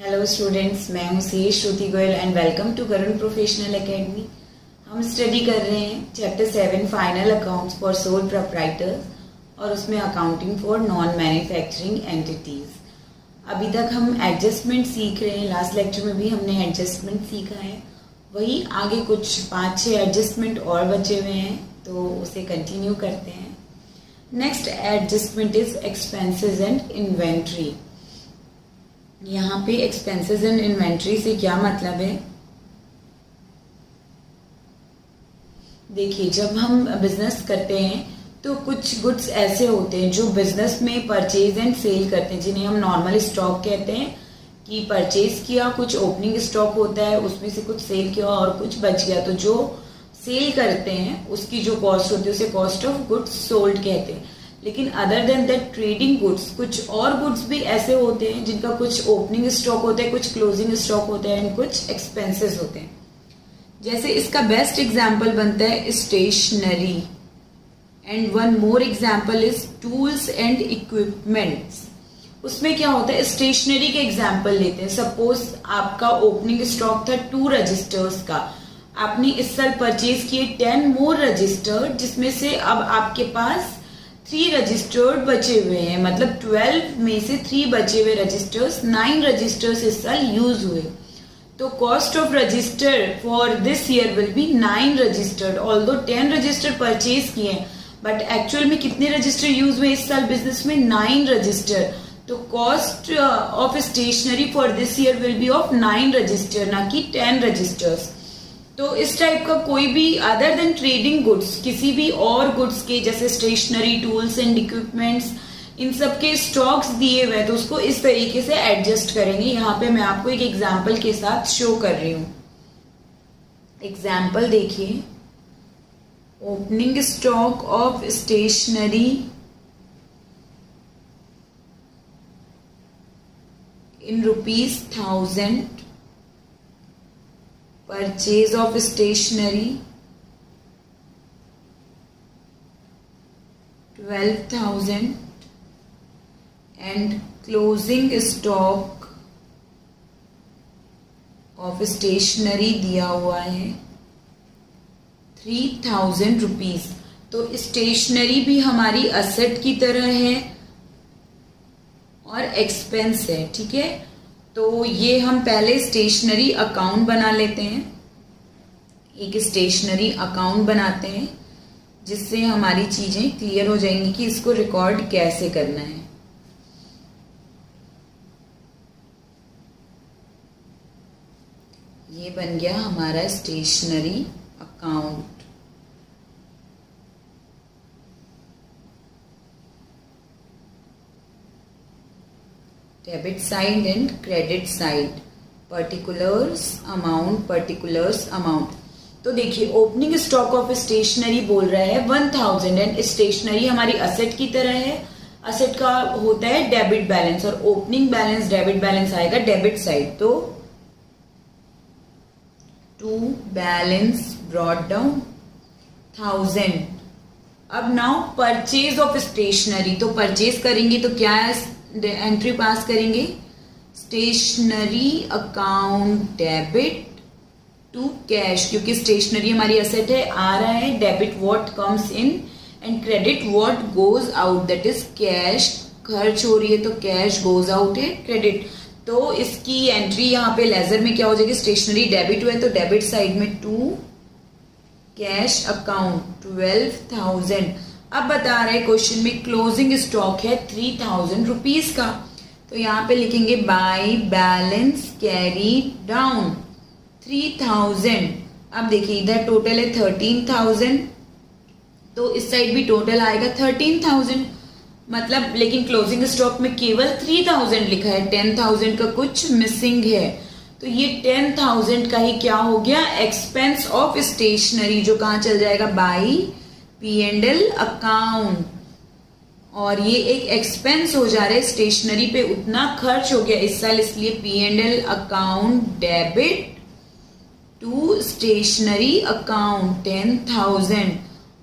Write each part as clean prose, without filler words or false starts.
Hello students, मैं हूँ C Shruti Goyal and welcome to Karun professional academy. हम स्टडी कर रहे हैं chapter 7 final accounts for sole proprietors और उसमें accounting for non manufacturing entities. अभी तक हम एडजस्टमेंट सीख रहे हैं। लास्ट लेक्चर में भी हमने एडजस्टमेंट सीखा है, वही आगे कुछ 5-6 एडजस्टमेंट और बचे हुए हैं, तो उसे कंटिन्यू करते हैं। Next adjustment is expenses and inventory. यहाँ पे एक्सपेंसेस एंड इन्वेंट्री से क्या मतलब है? देखिए, जब हम बिजनेस करते हैं तो कुछ गुड्स ऐसे होते हैं जो बिजनेस में परचेज एंड सेल करते हैं, जिन्हें हम नॉर्मल स्टॉक कहते हैं कि परचेज किया, कुछ ओपनिंग स्टॉक होता है, उसमें से कुछ सेल किया और कुछ बच गया। तो जो सेल करते हैं उसकी जो कॉस्ट होती है उसे कॉस्ट ऑफ गुड्स सोल्ड कहते हैं। लेकिन other than that trading goods, कुछ और गुड्स भी ऐसे होते हैं जिनका कुछ ओपनिंग स्टॉक होता है, कुछ क्लोजिंग स्टॉक होता है एंड कुछ एक्सपेंसेस होते हैं। जैसे इसका बेस्ट एग्जांपल बनता है stationery and one more example is tools and equipments. उसमें क्या होता है, स्टेशनरी के एग्जांपल लेते हैं। सपोज आपका ओपनिंग स्टॉक था 2 रजिस्टर्स का, आपने इस साल परचेज किए 10 मोर रजिस्टर, जिसमें से अब आपके पास 3 रजिस्टर्ड बचे हुए हैं, मतलब 12 में से 3 बचे हुए रजिस्टर्स, 9 रजिस्टर्स इस साल यूज हुए। तो cost of register for this year will B 9 registered, although 10 register purchase किए, बट एक्चुअल में कितने रजिस्टर यूज हुए इस साल बिजनेस में? 9 रजिस्टर। तो cost of stationery for this year will be of 9 register, ना कि 10 रजिस्टर्स। तो इस टाइप का कोई भी अदर देन ट्रेडिंग गुड्स, किसी भी और गुड्स के जैसे स्टेशनरी, टूल्स एंड इक्विपमेंट्स, इन सब के स्टॉक्स दिए हुए, तो उसको इस तरीके से एडजस्ट करेंगे। यहाँ पे मैं आपको एक एग्जांपल के साथ शो कर रही हूँ। एग्जांपल देखिए, opening stock of stationery in ₹1000, purchase of stationery 12,000 and closing stock of stationery दिया हुआ है 3,000 रुपीज। तो स्टेशनरी भी हमारी असेट की तरह है और एक्सपेंस है, ठीक है। तो ये हम पहले स्टेशनरी अकाउंट बना लेते हैं। एक स्टेशनरी अकाउंट बनाते हैं जिससे हमारी चीजें क्लियर हो जाएंगी कि इसको रिकॉर्ड कैसे करना है। ये बन गया हमारा stationery account. Debit side and credit side, particulars amount. तो देखिए, ओपनिंग स्टॉक ऑफ स्टेशनरी बोल रहा है 1000 एंड स्टेशनरी हमारी असेट की तरह है। असेट का होता है डेबिट बैलेंस और ओपनिंग बैलेंस, डेबिट बैलेंस आएगा डेबिट साइड। तो टू बैलेंस ब्रॉट डाउन 1000। अब नाउ परचेज ऑफ स्टेशनरी, तो परचेज करेंगे तो क्या एंट्री पास करेंगे? Stationery account debit to cash, क्योंकि स्टेशनरी हमारी असेट है, आ रहा है debit what comes in and credit what goes out, that is cash खर्च हो रही है तो कैश गोज आउट है क्रेडिट। तो इसकी एंट्री यहाँ पे लेजर में क्या हो जाएगी? स्टेशनरी डेबिट हुआ है तो डेबिट साइड में टू कैश अकाउंट 12,000। अब बता रहे क्वेश्चन में क्लोजिंग स्टॉक है 3,000 रुपीज का, तो यहाँ पे लिखेंगे बाय बैलेंस कैरी डाउन 3,000। अब देखिए, इधर टोटल है 13,000, तो इस साइड भी टोटल आएगा 13,000, मतलब लेकिन क्लोजिंग स्टॉक में केवल 3,000 लिखा है, 10,000 का कुछ मिसिंग है। तो ये 10,000 का ही क्या हो गया? एक्सपेंस ऑफ स्टेशनरी, जो कहाँ चल जाएगा? By P&L account. और ये एक एक्सपेंस हो जा रहा है, स्टेशनरी पे उतना खर्च हो गया इस साल, इसलिए P&L account debit to stationery account 10,000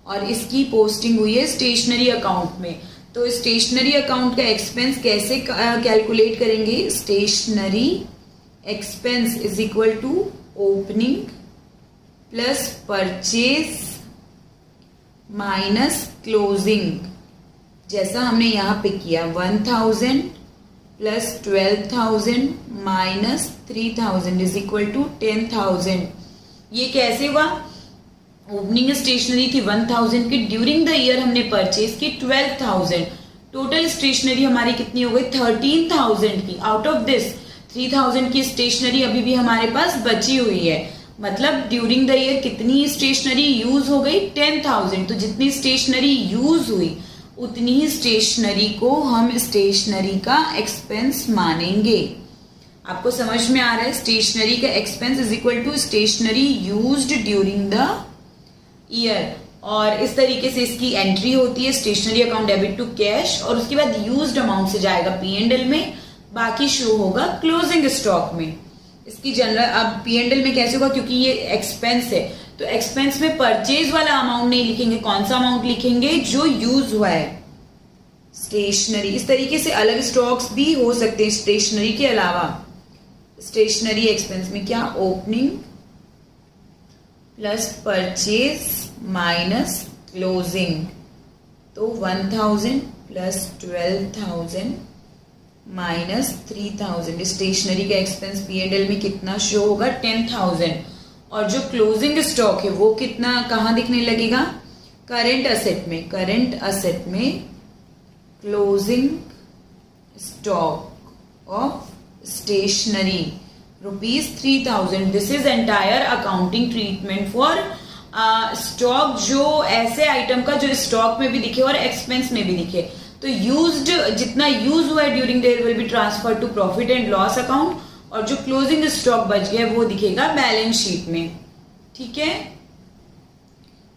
और इसकी पोस्टिंग हुई है स्टेशनरी अकाउंट में। तो स्टेशनरी अकाउंट का एक्सपेंस कैसे कैलकुलेट करेंगे? Stationery expense is equal to opening plus purchase minus closing, जैसा हमने यहाँ पे किया 1000 plus 12,000 minus 3,000 is equal to 10,000। ये कैसे हुआ? ओपनिंग स्टेशनरी थी 1000 की, ड्यूरिंग द ईयर हमने परचेज की 12,000, टोटल स्टेशनरी हमारी कितनी हो गई 13,000 की। आउट ऑफ दिस 3,000 की स्टेशनरी अभी भी हमारे पास बची हुई है, मतलब ड्यूरिंग द ईयर कितनी स्टेशनरी यूज हो गई 10,000। तो जितनी स्टेशनरी यूज हुई उतनी ही स्टेशनरी को हम स्टेशनरी का एक्सपेंस मानेंगे। आपको समझ में आ रहा है? स्टेशनरी का expense is equal to stationery used during the year, और इस तरीके से इसकी एंट्री होती है stationery account debit to cash, और उसके बाद यूज्ड अमाउंट से जाएगा P&L में, बाकी शो होगा क्लोजिंग स्टॉक में। इसकी जनरल अब P&L में कैसे होगा, क्योंकि ये एक्सपेंस है तो एक्सपेंस में परचेज वाला अमाउंट नहीं लिखेंगे, कौन सा अमाउंट लिखेंगे जो यूज हुआ है स्टेशनरी। इस तरीके से अलग स्टॉक्स भी हो सकते हैं स्टेशनरी के अलावा। स्टेशनरी एक्सपेंस में क्या, opening plus purchase minus closing, तो 1000 प्लस 12,000 माइनस 3,000। स्टेशनरी का एक्सपेंस P&L में कितना शो होगा 10,000, और जो क्लोजिंग स्टॉक है वो कितना कहाँ दिखने लगेगा, करंट असेट में। करंट असेट में closing stock of stationery ₹3,000। This is entire accounting treatment for stock, जो ऐसे आइटम का जो स्टॉक में भी दिखे और एक्सपेंस में भी दिखे। तो यूज्ड जितना यूज हुआ है during the year will be transfer to profit and loss account, और जो क्लोजिंग स्टॉक बच गया वो दिखेगा बैलेंस शीट में। ठीक है,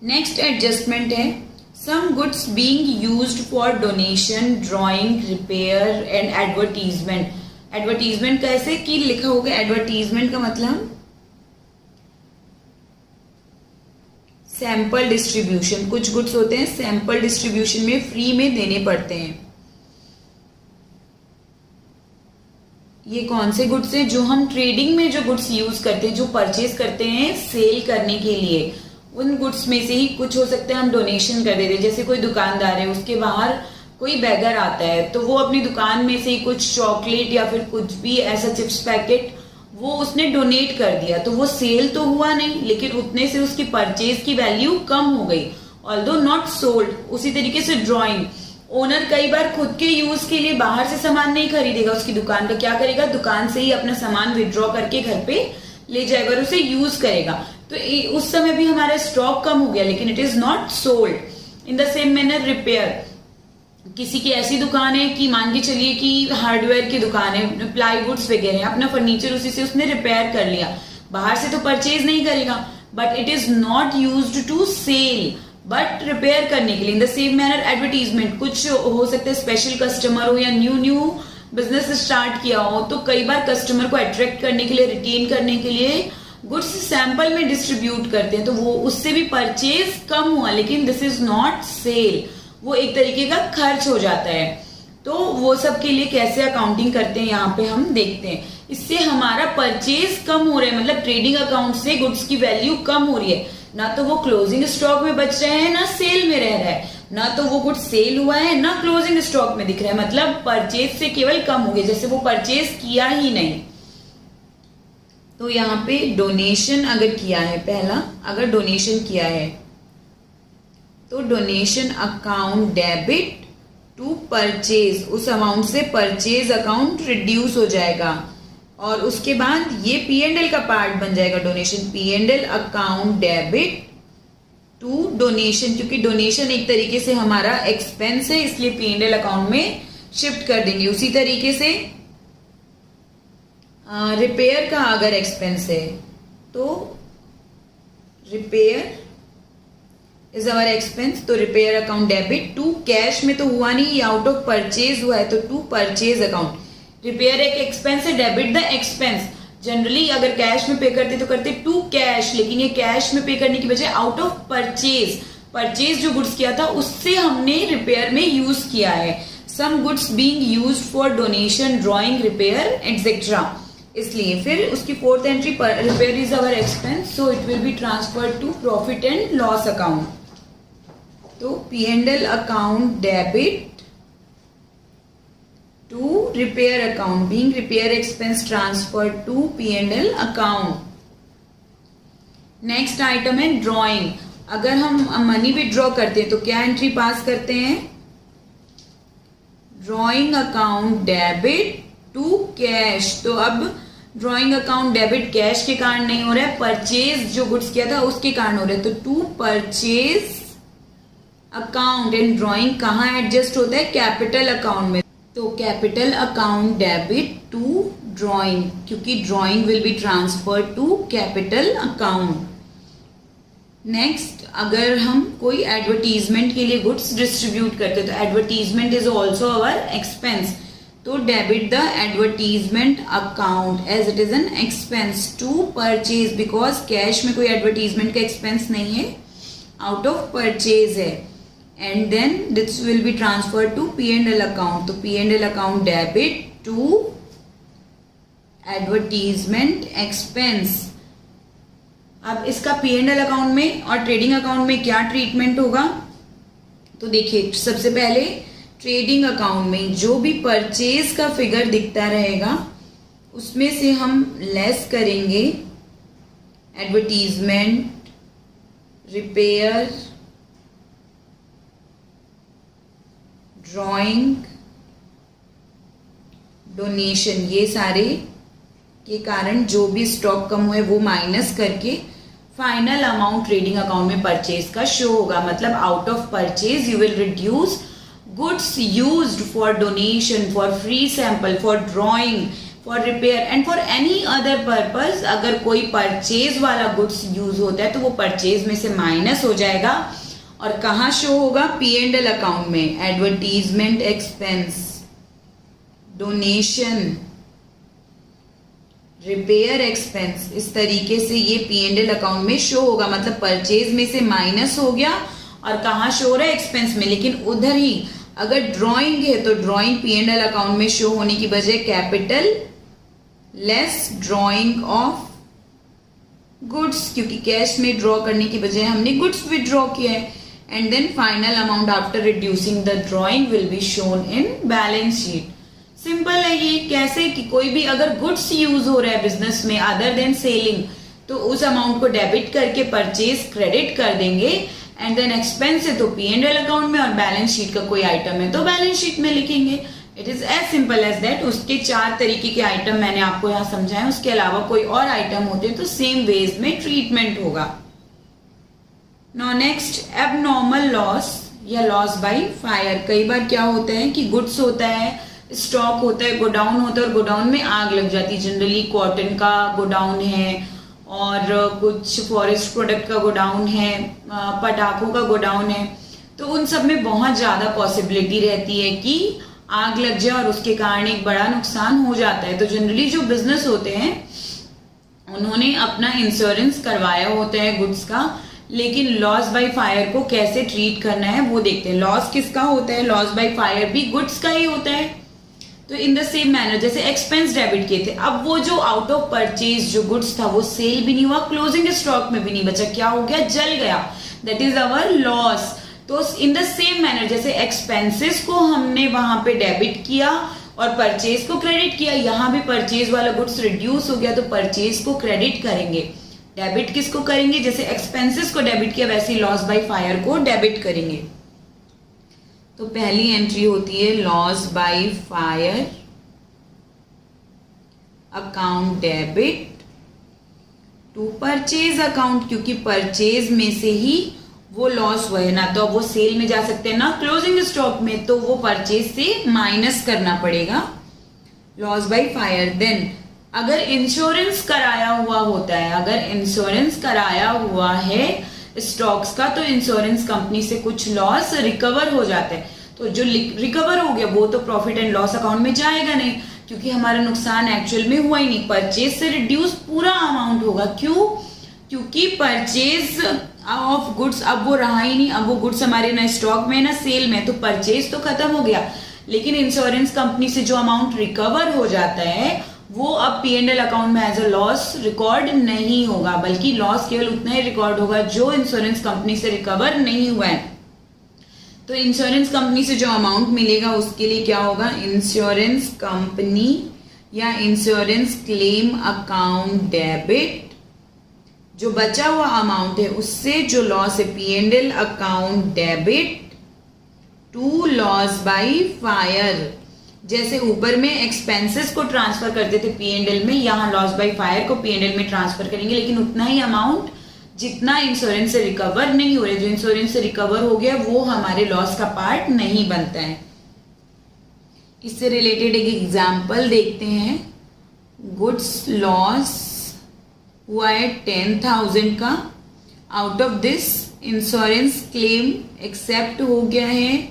नेक्स्ट एडजस्टमेंट है some goods being used for donation, drawing, repair and advertisement. Advertisement कैसे कि लिखा होगा, एडवर्टीजमेंट का मतलब सैंपल डिस्ट्रीब्यूशन। कुछ गुड्स होते हैं सैंपल डिस्ट्रीब्यूशन में फ्री में देने पड़ते हैं। ये कौन से गुड्स हैं, जो हम ट्रेडिंग में जो गुड्स यूज करते हैं, जो परचेज करते हैं सेल करने के लिए, उन गुड्स में से ही कुछ हो सकते हैं हम डोनेशन कर देते हैं। जैसे कोई दुकानदार है, उसके बाहर कोई बैगर आता है तो वो अपनी दुकान में से ही कुछ चॉकलेट या फिर कुछ भी ऐसा चिप्स पैकेट वो उसने डोनेट कर दिया, तो वो सेल तो हुआ नहीं, लेकिन उतने से उसकी परचेज की वैल्यू कम हो गई, ऑल्दो नॉट सोल्ड। उसी तरीके से ड्राइंग, ओनर कई बार खुद के यूज के लिए बाहर से सामान नहीं खरीदेगा उसकी दुकान का, क्या करेगा, दुकान से ही अपना सामान विड्रॉ करके घर पे ले जाएगा और उसे यूज करेगा। तो उस समय भी हमारा स्टॉक कम हो गया, लेकिन it is not sold. In the same manner repair, किसी की ऐसी दुकान है कि मान के चलिए कि हार्डवेयर की दुकान है, प्लाईवुड्स वगैरह, अपना फर्नीचर उसी से उसने रिपेयर कर लिया, बाहर से तो परचेज नहीं करेगा, but it is not used to sell but repair करने के लिए। In the same manner advertisement, कुछ हो सकता है स्पेशल कस्टमर हो या न्यू बिजनेस स्टार्ट किया हो, तो कई बार कस्टमर को अट्रैक्ट करने के लिए, रिटेन करने के लिए गुड्स सैंपल में डिस्ट्रीब्यूट करते हैं, तो वो उससे भी परचेज कम हुआ, लेकिन दिस इज नॉट सेल, वो एक तरीके का खर्च हो जाता है। तो वो सब के लिए कैसे अकाउंटिंग करते हैं यहाँ पे हम देखते हैं। इससे हमारा परचेज कम हो रहा है, मतलब ट्रेडिंग अकाउंट से गुड्स की वैल्यू कम हो रही है, ना तो वो क्लोजिंग स्टॉक में बच रहे हैं ना सेल में रह रहा है, ना तो वो गुड्स सेल हुआ है ना क्लोजिंग स्टॉक में दिख रहा है, मतलब परचेज से केवल कम हो गया, जैसे वो परचेज किया ही नहीं। तो यहाँ पे डोनेशन अगर किया है, पहला अगर डोनेशन किया है तो donation account debit to purchase, उस अमाउंट से परचेज अकाउंट रिड्यूस हो जाएगा, और उसके बाद ये P&L का पार्ट बन जाएगा donation, P&L account debit to donation, क्योंकि डोनेशन एक तरीके से हमारा एक्सपेंस है, इसलिए P&L अकाउंट में शिफ्ट कर देंगे। उसी तरीके से रिपेयर का अगर एक्सपेंस है तो रिपेयर इज अवर एक्सपेंस, तो repair account debit to cash में तो हुआ नहीं, ये आउट ऑफ परचेज हुआ है, तो टू परचेज अकाउंट। रिपेयर एक एक्सपेंस है, डेबिट द एक्सपेंस। जनरली अगर कैश में पे करते तो करते टू कैश, लेकिन ये कैश में पे करने की बजाय आउट ऑफ परचेज, परचेज जो गुड्स किया था उससे हमने रिपेयर में यूज किया है। Some goods being used for donation, drawing, repair etcetera. इसलिए फिर उसकी फोर्थ एंट्री पर repair is our expense, so it will be transferred to profit and loss account. तो P&L account debit to repair account, being repair expense transferred to P&L account. Next item है drawing. अगर हम money withdraw करते हैं तो क्या entry pass करते हैं? Drawing account debit to cash. तो अब ड्रॉइंग अकाउंट डेबिट कैश के कारण नहीं हो रहा है, परचेज जो गुड्स किया था उसके कारण हो रहा है. तो to purchase account and drawing कहाँ एडजस्ट होता है? कैपिटल अकाउंट में. तो capital account debit to drawing, क्योंकि drawing will be transfer to capital account. Next, अगर हम कोई एडवर्टीजमेंट के लिए गुड्स डिस्ट्रीब्यूट करते तो advertisement is also our expense. तो debit the advertisement account as it is an expense to purchase, because cash में कोई एडवर्टीजमेंट का एक्सपेंस नहीं है, आउट ऑफ परचेज है. And then this will be transferred to P&L account. तो P&L account debit to advertisement expense. अब इसका P&L account में और ट्रेडिंग अकाउंट में क्या ट्रीटमेंट होगा? तो देखिए, सबसे पहले ट्रेडिंग अकाउंट में जो भी परचेज का फिगर दिखता रहेगा उसमें से हम लेस करेंगे एडवर्टीजमेंट, रिपेयर, ड्रॉइंग, डोनेशन. ये सारे के कारण जो भी स्टॉक कम हुए वो माइनस करके फाइनल अमाउंट ट्रेडिंग अकाउंट में परचेज का शो होगा. मतलब out of purchase you will reduce goods used for donation, for free sample, for drawing, for repair and for any other purpose. अगर कोई परचेज वाला गुड्स यूज होता है तो वो परचेज में से माइनस हो जाएगा और कहाँ शो होगा? P&L अकाउंट में. Advertisement expense, donation, repair expense, इस तरीके से ये P&L अकाउंट में शो होगा. मतलब परचेज में से माइनस हो गया और कहाँ शो हो रहा है? एक्सपेंस में. लेकिन उधर ही अगर ड्रॉइंग है तो ड्रॉइंग P&L अकाउंट में शो होने की बजाय capital less drawing of goods, क्योंकि कैश में ड्रॉ करने की बजाय हमने गुड्स विड्रॉ किया है. And then final amount after reducing the drawing will be shown in balance sheet. Simple है ये. कैसे कि कोई भी अगर गुड्स यूज हो रहा है बिजनेस में अदर देन सेलिंग, तो उस अमाउंट को डेबिट करके परचेज क्रेडिट कर देंगे. एंड देन एक्सपेंस है तो P&L अकाउंट में और बैलेंस शीट का कोई आइटम है तो बैलेंस शीट में लिखेंगे. It is as simple as that. उसके 4 तरीके के आइटम मैंने आपको यहाँ समझाए. उसके अलावा कोई और आइटम होते तो सेम वेज में ट्रीटमेंट होगा. Now next, एबनॉर्मल लॉस या लॉस बाय फायर. कई बार क्या होता है कि गुड्स होता है, स्टॉक होता है, गोडाउन होता है और गोडाउन में आग लग जाती है. जनरली कॉटन का गोडाउन है और कुछ फॉरेस्ट प्रोडक्ट का गोडाउन है, पटाखों का गोडाउन है. तो उन सब में बहुत ज्यादा पॉसिबिलिटी रहती है कि आग लग जाए और उसके कारण एक बड़ा नुकसान हो जाता है. तो जनरली जो बिजनेस होते हैं उन्होंने अपना इंश्योरेंस करवाया होता है गुड्स का, लेकिन लॉस बाय फायर को कैसे ट्रीट करना है वो देखते हैं. लॉस किसका होता है? लॉस बाय फायर भी गुड्स का ही होता है. तो इन द सेम मैनर जैसे एक्सपेंस डेबिट किए थे, अब वो जो आउट ऑफ परचेज जो गुड्स था वो सेल भी नहीं हुआ, क्लोजिंग स्टॉक में भी नहीं बचा, क्या हो गया? जल गया. That is our loss. तो इन द सेम मैनर जैसे एक्सपेंसेस को हमने वहां पे डेबिट किया और परचेज को क्रेडिट किया, यहाँ भी परचेज वाला गुड्स रिड्यूस हो गया तो परचेज को क्रेडिट करेंगे. डेबिट किसको करेंगे? जैसे एक्सपेंसेस को डेबिट किया वैसे लॉस बाय फायर को डेबिट करेंगे. तो पहली एंट्री होती है loss by fire account debit to purchase account, क्योंकि परचेज में से ही वो लॉस हुआ है ना, तो अब वो सेल में जा सकते हैं ना क्लोजिंग स्टॉक में, तो वो परचेज से माइनस करना पड़ेगा. Loss by fire. देन अगर इंश्योरेंस कराया हुआ होता है, अगर इंश्योरेंस कराया हुआ है स्टॉक्स का, तो इंश्योरेंस कंपनी से कुछ लॉस रिकवर हो जाता है. तो जो रिकवर हो गया वो तो प्रॉफिट एंड लॉस अकाउंट में जाएगा नहीं, क्योंकि हमारा नुकसान एक्चुअल में हुआ ही नहीं. परचेज से रिड्यूस पूरा अमाउंट होगा. क्यों? क्योंकि परचेज ऑफ गुड्स अब वो रहा ही नहीं. अब वो गुड्स हमारे ना स्टॉक में ना सेल में, तो परचेज तो खत्म हो गया. लेकिन इंश्योरेंस कंपनी से जो अमाउंट रिकवर हो जाता है वो अब P&L अकाउंट में एज अ लॉस रिकॉर्ड नहीं होगा, बल्कि लॉस केवल उतना ही रिकॉर्ड होगा जो इंश्योरेंस कंपनी से रिकवर नहीं हुआ है। तो इंश्योरेंस कंपनी से जो अमाउंट मिलेगा उसके लिए क्या होगा, इंश्योरेंस कंपनी या इंश्योरेंस क्लेम अकाउंट डेबिट, जो बचा हुआ अमाउंट है उससे जो लॉस है P&L account debit to loss by fire. जैसे ऊपर में एक्सपेंसेस को ट्रांसफर करते थे P&L में, यहाँ लॉस बाय फायर को P&L में ट्रांसफर करेंगे, लेकिन उतना ही अमाउंट जितना इंश्योरेंस से रिकवर नहीं हो रहा है। जो इंश्योरेंस से रिकवर हो गया वो हमारे लॉस का पार्ट नहीं बनता है। इससे रिलेटेड एक एग्जांपल देखते हैं। गुड्स लॉस हुआ है 10,000 का, out of this insurance claim accept हो गया है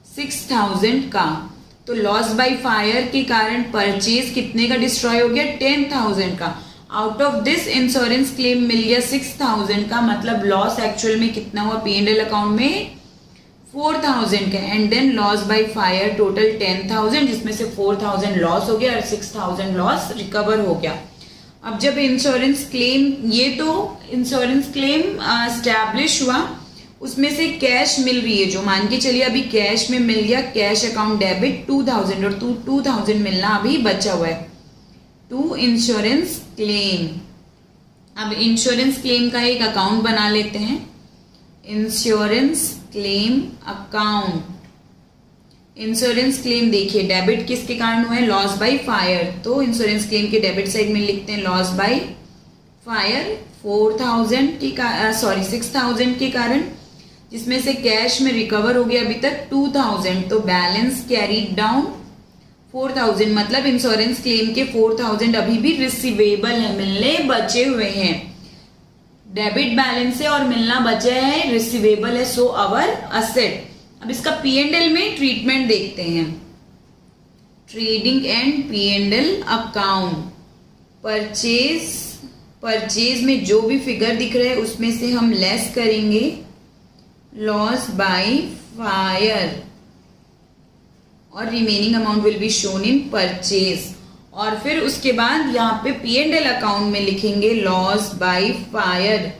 6,000 का। तो लॉस बाय फायर के कारण परचेज कितने का डिस्ट्रॉय हो गया, 10,000 का। Out of this insurance claim मिल गया 6,000 का, मतलब लॉस एक्चुअल में कितना हुआ P&L अकाउंट में 4,000 का। And then loss by fire total 10,000, जिसमें से 4,000 लॉस हो गया और 6,000 लॉस रिकवर हो गया। अब जब इंश्योरेंस क्लेम, ये तो इंश्योरेंस क्लेम एस्टैब्लिश हुआ, उसमें से कैश मिल रही है, जो मान के चलिए अभी कैश में मिल गया, कैश अकाउंट डेबिट 2,000 और 2,000 मिलना अभी बचा हुआ है टू इंश्योरेंस क्लेम। अब इंश्योरेंस क्लेम का एक अकाउंट बना लेते हैं, insurance claim account. Insurance claim देखिए डेबिट किसके कारण हुआ है, लॉस बाय फायर, तो इंश्योरेंस क्लेम के डेबिट साइड में लिखते हैं लॉस बाय फायर 6,000 के कारण, जिसमें से कैश में रिकवर हो गया अभी तक 2,000, तो बैलेंस कैरीड डाउन 4,000, मतलब इंश्योरेंस क्लेम के 4,000 अभी भी रिसीवेबल है, मिलने बचे हुए हैं। डेबिट बैलेंस है और मिलना बचा है, रिसीवेबल है, सो अवर असेट। अब इसका P&L में ट्रीटमेंट देखते हैं। Trading and P&L account, purchase में जो भी फिगर दिख रहा है उसमें से हम लेस करेंगे लॉस बाय फायर और remaining amount will be shown in purchase. और फिर उसके बाद यहाँ पे P&L अकाउंट में लिखेंगे लॉस बाय फायर।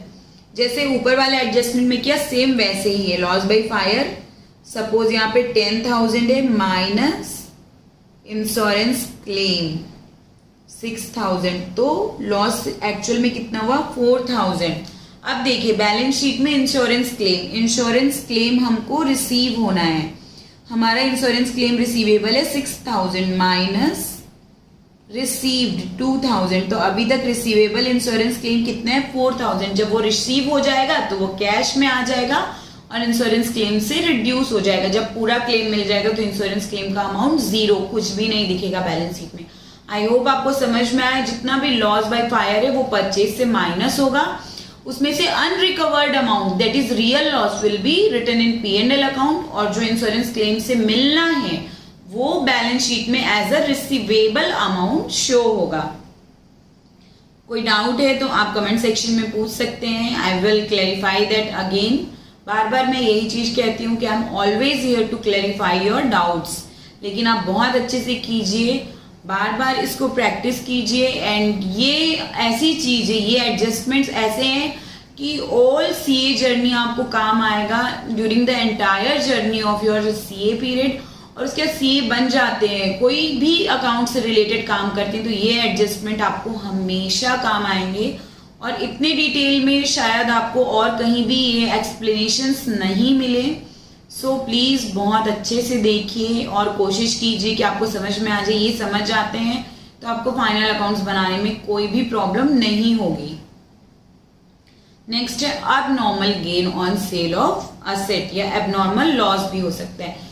जैसे ऊपर वाले एडजस्टमेंट में किया सेम वैसे ही है। लॉस बाय फायर सपोज यहाँ पे 10,000 है माइनस इंश्योरेंस क्लेम 6,000, तो लॉस एक्चुअल में कितना हुआ 4,000। अब देखिए बैलेंस शीट में इंश्योरेंस क्लेम हमको रिसीव होना है। हमारा इंश्योरेंस क्लेम रिसीवेबल है 6,000 माइनस रिसीव्ड 2,000, तो अभी तक रिसीवेबल इंश्योरेंस क्लेम कितना है 4,000। जब वो रिसीव हो जाएगा तो वो कैश में आ जाएगा और इंश्योरेंस क्लेम से रिड्यूस हो जाएगा। जब पूरा क्लेम मिल जाएगा तो इंश्योरेंस क्लेम का अमाउंट 0, कुछ भी नहीं दिखेगा बैलेंस शीट में। आई होप आपको समझ में आया। जितना भी लॉस बाय फायर है वो परचेज से माइनस होगा, उसमें से unrecovered amount that is real loss will be written in P&L account, और जो इंश्योरेंस क्लेम से मिलना है वो बैलेंस शीट में as a receivable amount show होगा। कोई डाउट है तो आप कमेंट सेक्शन में पूछ सकते हैं, I will clarify that again. बार बार मैं यही चीज कहती हूँ कि I am always here to clarify your doubts, लेकिन आप बहुत अच्छे से कीजिए, बार बार इसको प्रैक्टिस कीजिए। एंड ये ऐसी चीज है, ये एडजस्टमेंट्स ऐसे हैं कि ऑल CA जर्नी आपको काम आएगा during the entire journey of your CA period. और उसके बाद CA बन जाते हैं, कोई भी अकाउंट से रिलेटेड काम करते हैं, तो ये एडजस्टमेंट आपको हमेशा काम आएंगे। और इतने डिटेल में शायद आपको और कहीं भी ये एक्सप्लेनेशंस नहीं मिले। सो प्लीज बहुत अच्छे से देखिए और कोशिश कीजिए कि आपको समझ में आ जाए। ये समझ जाते हैं तो आपको फाइनल अकाउंट्स बनाने में कोई भी प्रॉब्लम नहीं होगी। नेक्स्ट है abnormal gain on sale of asset, या एबनॉर्मल लॉस भी हो सकता है।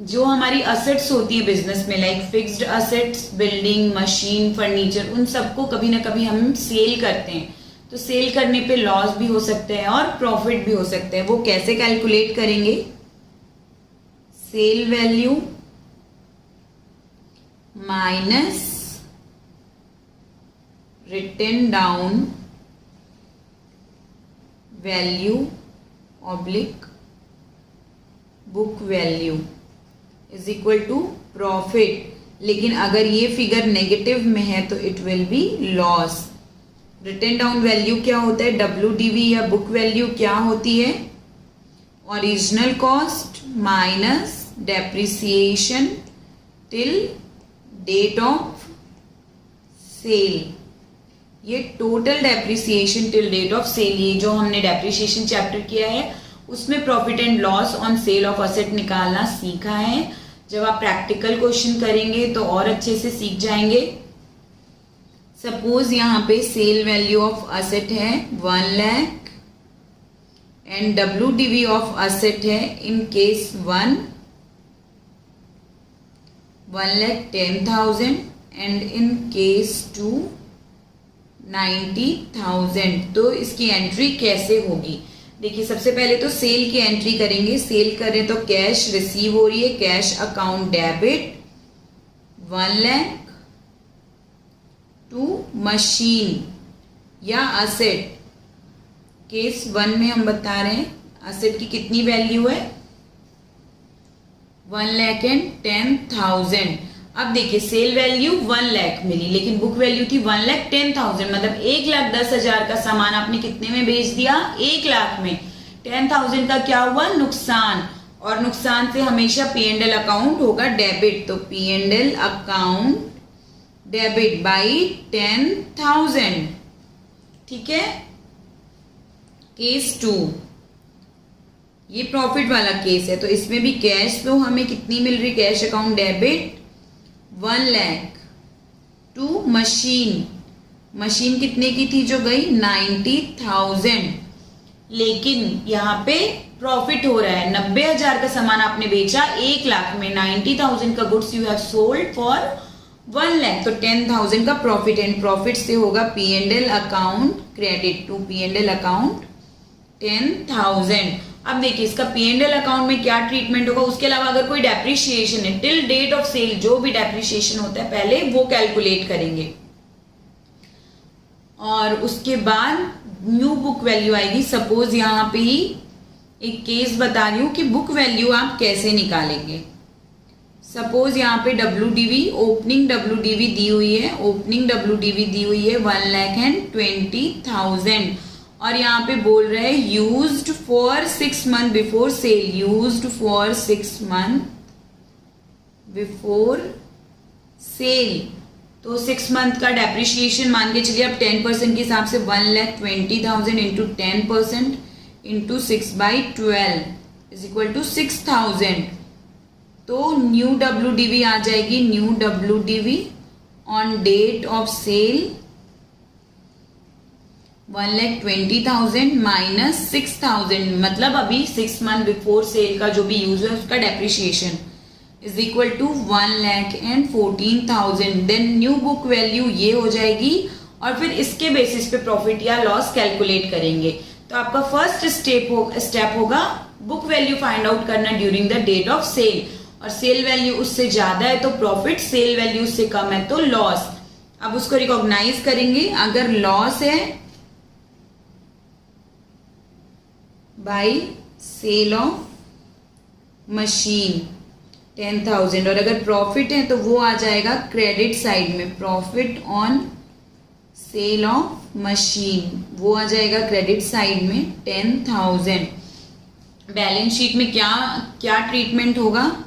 जो हमारी असेट्स होती है बिजनेस में, like fixed assets, building, machine, furniture, उन सबको कभी ना कभी हम सेल करते हैं, तो सेल करने पे लॉस भी हो सकता है और प्रॉफिट भी हो सकता है। वो कैसे कैलकुलेट करेंगे, sale value minus written down value oblique book value is equal to profit. लेकिन अगर ये फिगर नेगेटिव में है तो it will be loss. Written down value क्या होता है, WDV या बुक वैल्यू क्या होती है, original cost minus depreciation till date of sale. ये total depreciation till date of sale, ये जो हमने डेप्रिसिएशन चैप्टर किया है उसमें profit and loss on sale of asset निकालना सीखा है। जब आप प्रैक्टिकल क्वेश्चन करेंगे तो और अच्छे से सीख जाएंगे। सपोज यहाँ पे सेल वैल्यू ऑफ असेट है 1 lakh and WDV of asset है in case 1,10,000 and in case 2 90,000। तो इसकी एंट्री कैसे होगी, देखिए सबसे पहले तो सेल की एंट्री करेंगे। सेल करें तो कैश रिसीव हो रही है, cash account debit 1 lakh to machine या असेट। केस 1 में हम बता रहे हैं असेट की कितनी वैल्यू है 1,10,000। अब देखिए सेल वैल्यू 1 लाख मिली लेकिन बुक वैल्यू थी 1,10,000, मतलब 1,10,000 का सामान आपने कितने में बेच दिया, 1 लाख में। 10,000 का क्या हुआ, नुकसान, और नुकसान से हमेशा P&L अकाउंट होगा डेबिट, तो P&L अकाउंट डेबिट बाई 10,000। ठीक है। केस 2 ये प्रॉफिट वाला केस है, तो इसमें भी कैश फ्लो हमें कितनी मिल रही, cash account debit 1 lakh to machine. Machine कितने की थी जो गई 90,000, लेकिन यहाँ पे प्रॉफिट हो रहा है 90,000 का सामान आपने बेचा 1 लाख में, 90,000 का goods you have sold for 1 lakh, तो 10,000 का प्रॉफिट एंड प्रॉफिट से होगा P&L account credit to P&L account 10,000। अब देखिए इसका P&L अकाउंट में क्या ट्रीटमेंट होगा, उसके अलावा अगर कोई डेप्रिसिएशन है टिल डेट ऑफ सेल, जो भी डेप्रिसिएशन होता है पहले वो कैलकुलेट करेंगे और उसके बाद न्यू बुक वैल्यू आएगी। सपोज यहाँ पे ही एक केस बता रही हूँ कि बुक वैल्यू आप कैसे निकालेंगे। सपोज यहाँ पे WDV ओपनिंग WDV दी हुई है, ओपनिंग WDV दी हुई है 1,20,000 और यहाँ पे बोल रहे हैं used for 6 month before sale, used for 6 month before sale, तो 6 मंथ का डेप्रिसिएशन मान के चलिए अब 10% के हिसाब से 1,20,000 into 10% into 6/12 is equal to 6,000। तो न्यू WDV आ जाएगी, new WDV on date of sale 1,20,000 minus 6,000, मतलब अभी 6 मंथ बिफोर सेल का जो भी यूज है उसका depreciation is equal to 1,14,000। Then new book value ये हो जाएगी और फिर इसके बेसिस पे प्रॉफिट या लॉस कैलकुलेट करेंगे। तो आपका फर्स्ट स्टेप होगा बुक वैल्यू फाइंड आउट करना during the date of sale, और सेल वैल्यू उससे ज्यादा है तो प्रॉफिट, सेल वैल्यू उससे कम है तो लॉस। अब उसको रिकॉग्नाइज करेंगे, अगर लॉस है बाई सेल ऑफ मशीन 10,000 और अगर प्रॉफिट है तो वो आ जाएगा क्रेडिट साइड में, profit on sale of machine वो आ जाएगा क्रेडिट साइड में 10,000। बैलेंस शीट में क्या क्या ट्रीटमेंट होगा,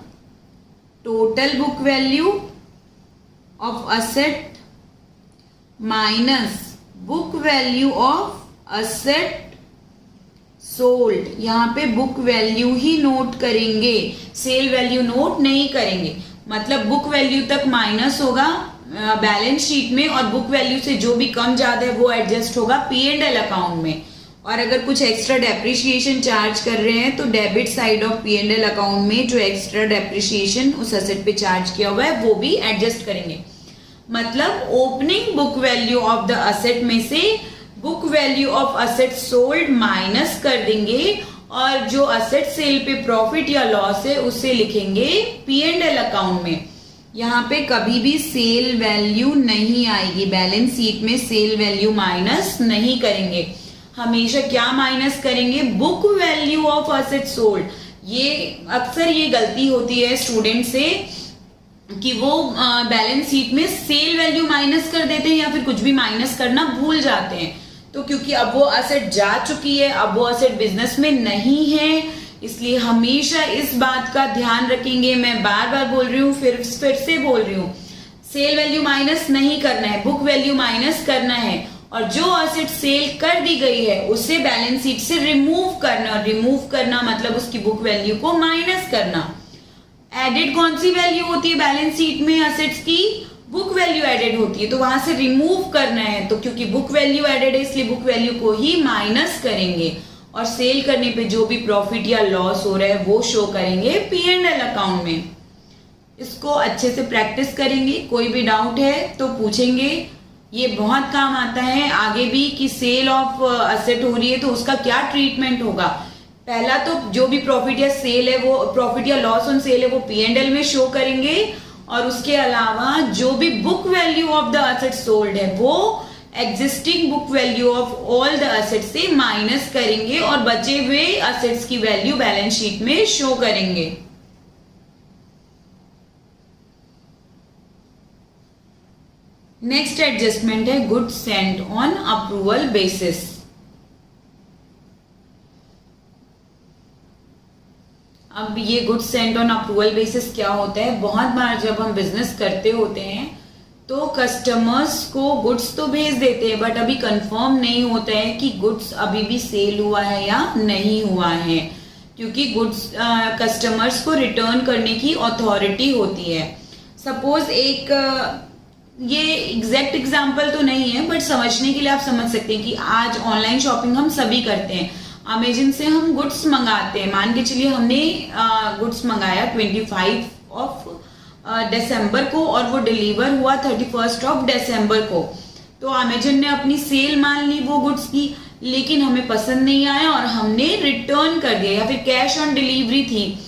total book value of asset minus book value of asset sold. यहाँ पे बुक वैल्यू ही नोट करेंगे, सेल वैल्यू नोट नहीं करेंगे, मतलब बुक वैल्यू तक माइनस होगा बैलेंस शीट में और बुक वैल्यू से जो भी कम ज्यादा है वो एडजस्ट होगा P&L अकाउंट में। और अगर कुछ एक्स्ट्रा डेप्रिसिएशन चार्ज कर रहे हैं तो debit side of P&L account में जो एक्स्ट्रा डेप्रिसिएशन उस असेट पे चार्ज किया हुआ है वो भी एडजस्ट करेंगे। मतलब opening book value of the asset में से book value of asset sold minus कर देंगे और जो असेट सेल पे प्रॉफिट या लॉस है उसे लिखेंगे P&L अकाउंट में। यहाँ पे कभी भी सेल वैल्यू नहीं आएगी, बैलेंस शीट में सेल वैल्यू माइनस नहीं करेंगे, हमेशा क्या माइनस करेंगे, book value of asset sold. ये अक्सर ये गलती होती है स्टूडेंट से कि वो बैलेंस शीट में सेल वैल्यू माइनस कर देते हैं या फिर कुछ भी माइनस करना भूल जाते हैं। तो क्योंकि अब वो असेट जा चुकी है, अब वो असेट बिजनेस में नहीं है, इसलिए हमेशा इस बात का ध्यान रखेंगे। मैं बार बार बोल रही हूँ, फिर से बोल रही हूँ, सेल वैल्यू माइनस नहीं करना है, बुक वैल्यू माइनस करना है। और जो असेट सेल कर दी गई है उसे बैलेंस शीट से रिमूव करना। और रिमूव करना मतलब उसकी बुक वैल्यू को माइनस करना। एडेड कौन सी वैल्यू होती है बैलेंस शीट में? असेट्स की बुक वैल्यू एडेड होती है, तो वहां से रिमूव करना है। तो क्योंकि बुक वैल्यू एडेड है इसलिए बुक वैल्यू को ही माइनस करेंगे और सेल करने पे जो भी प्रॉफिट या लॉस हो रहा है वो शो करेंगे P&L अकाउंट में। इसको अच्छे से प्रैक्टिस करेंगे, कोई भी डाउट है तो पूछेंगे। ये बहुत काम आता है आगे भी कि सेल ऑफ असेट हो रही है तो उसका क्या ट्रीटमेंट होगा। पहला तो जो भी प्रॉफिट या सेल है वो प्रॉफिट या लॉस ऑन सेल है वो P&L में शो करेंगे, और उसके अलावा जो भी book value of the asset sold है वो existing book value of all the asset से माइनस करेंगे और बचे हुए असेट्स की वैल्यू बैलेंस शीट में शो करेंगे। नेक्स्ट एडजस्टमेंट है goods Saint on approval basis. अब ये goods Saint on approval basis क्या होता है? बहुत बार जब हम बिजनेस करते होते हैं तो कस्टमर्स को गुड्स तो भेज देते हैं, बट अभी कंफर्म नहीं होता है कि गुड्स अभी भी सेल हुआ है या नहीं हुआ है, क्योंकि गुड्स कस्टमर्स को रिटर्न करने की अथॉरिटी होती है। सपोज एक ये एग्जैक्ट एग्जाम्पल तो नहीं है, बट समझने के लिए आप समझ सकते हैं कि आज ऑनलाइन शॉपिंग हम सभी करते हैं। अमेजन से हम गुड्स मंगाते हैं। मान के चलिए हमने गुड्स मंगाया 25 ऑफ दिसंबर को और वो डिलीवर हुआ 31 ऑफ दिसंबर को। तो अमेजन ने अपनी सेल मान ली वो गुड्स की, लेकिन हमें पसंद नहीं आया और हमने रिटर्न कर दिया, या फिर कैश ऑन डिलीवरी थी